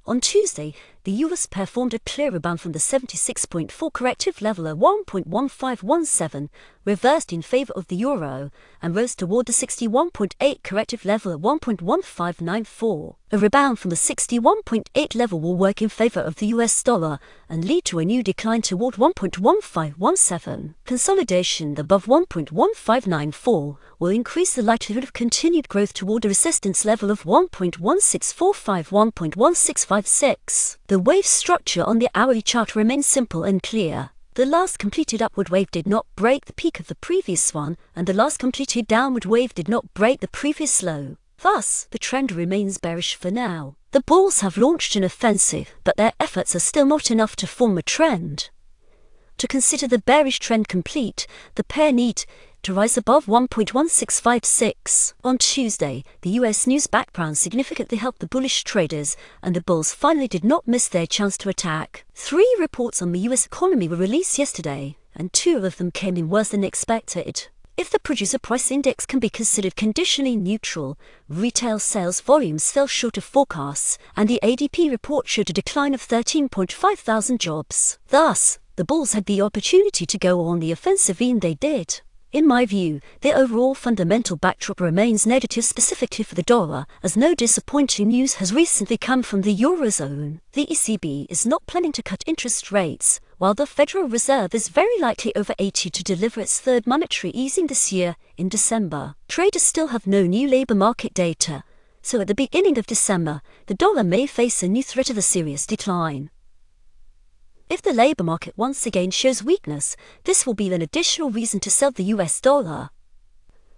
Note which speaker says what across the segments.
Speaker 1: On Tuesday, the US performed a clear rebound from the 76.4 corrective level at 1.1517, reversed in favor of the euro, and rose toward the 61.8 corrective level at 1.1594. A rebound from the 61.8 level will work in favor of the US dollar and lead to a new decline toward 1.1517. Consolidation above 1.1594 will increase the likelihood of continued growth toward a resistance level of 1.1645-1.1656. The wave structure on the hourly chart remains simple and clear. The last completed upward wave did not break the peak of the previous one, and the last completed downward wave did not break the previous low. Thus, the trend remains bearish for now. The bulls have launched an offensive, but their efforts are still not enough to form a trend. To consider the bearish trend complete, the pair need to rise above 1.1656. On Tuesday, the US news background significantly helped the bullish traders, and the bulls finally did not miss their chance to attack. 3 reports on the US economy were released yesterday, and 2 of them came in worse than expected. If the producer price index can be considered conditionally neutral, retail sales volumes fell short of forecasts, and the ADP report showed a decline of 13.5 thousand jobs. Thus, the bulls had the opportunity to go on the offensive, and they did. In my view, the overall fundamental backdrop remains negative specifically for the dollar, as no disappointing news has recently come from the Eurozone. The ECB is not planning to cut interest rates, while the Federal Reserve is very likely over 80 to deliver its third monetary easing this year, in December. Traders still have no new labor market data, so at the beginning of December, the dollar may face a new threat of a serious decline. If the labor market once again shows weakness, this will be an additional reason to sell the US dollar.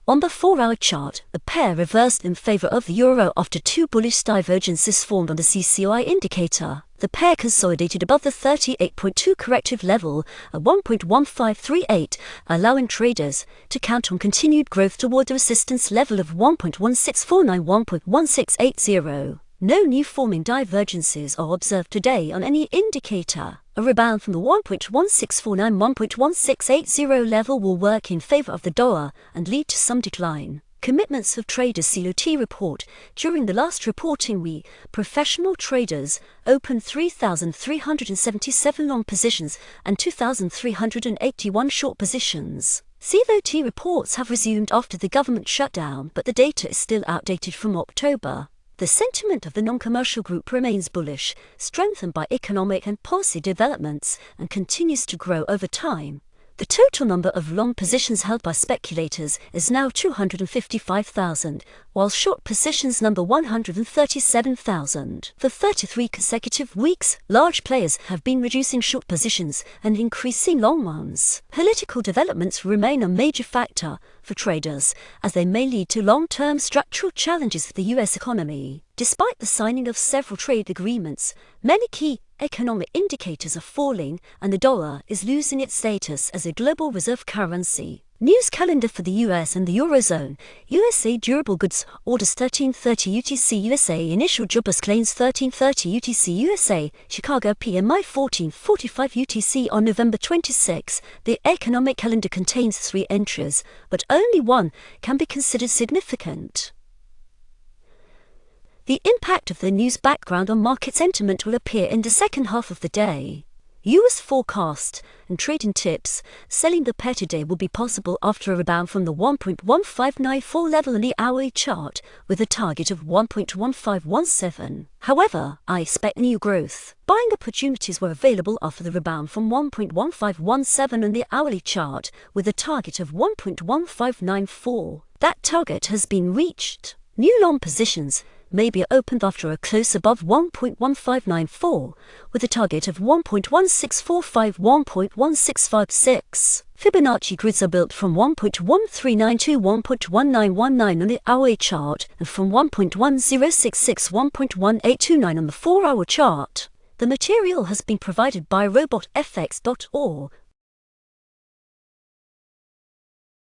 Speaker 1: On the 4-hour chart, the pair reversed in favor of the euro after 2 bullish divergences formed on the CCI indicator. The pair consolidated above the 38.2 corrective level at 1.1538, allowing traders to count on continued growth toward the resistance level of 1.1649-1.1680. No new forming divergences are observed today on any indicator. A rebound from the 1.1649-1.1680 level will work in favor of the dollar and lead to some decline. Commitments of traders CLOT report. During the last reporting week, professional traders opened 3,377 long positions and 2,381 short positions. CLOT reports have resumed after the government shutdown, but the data is still outdated from October. The sentiment of the non-commercial group remains bullish, strengthened by economic and policy developments, and continues to grow over time. The total number of long positions held by speculators is now 255,000, while short positions number 137,000. For 33 consecutive weeks, large players have been reducing short positions and increasing long ones. Political developments remain a major factor for traders, as they may lead to long-term structural challenges for the US economy. Despite the signing of several trade agreements, many key economic indicators are falling, and the dollar is losing its status as a global reserve currency. News calendar for the US and the Eurozone. USA durable goods orders 1330 UTC USA, initial jobless claims 1330 UTC USA, Chicago PMI 1445 UTC on November 26. The economic calendar contains 3 entries, but only one can be considered significant. The impact of the news background on market sentiment will appear in the second half of the day. US forecast and trading tips. Selling the pair today will be possible after a rebound from the 1.1594 level in the hourly chart, with a target of 1.1517. However, I expect new growth. Buying opportunities were available after the rebound from 1.1517 in the hourly chart, with a target of 1.1594. That target has been reached. New long positions may be opened after a close above 1.1594, with a target of 1.1645-1.1656. Fibonacci grids are built from 1.1392 to 1.1919 on the hourly chart and from 1.1066 1.1829 on the 4-hour chart. The material has been provided by robotfx.org.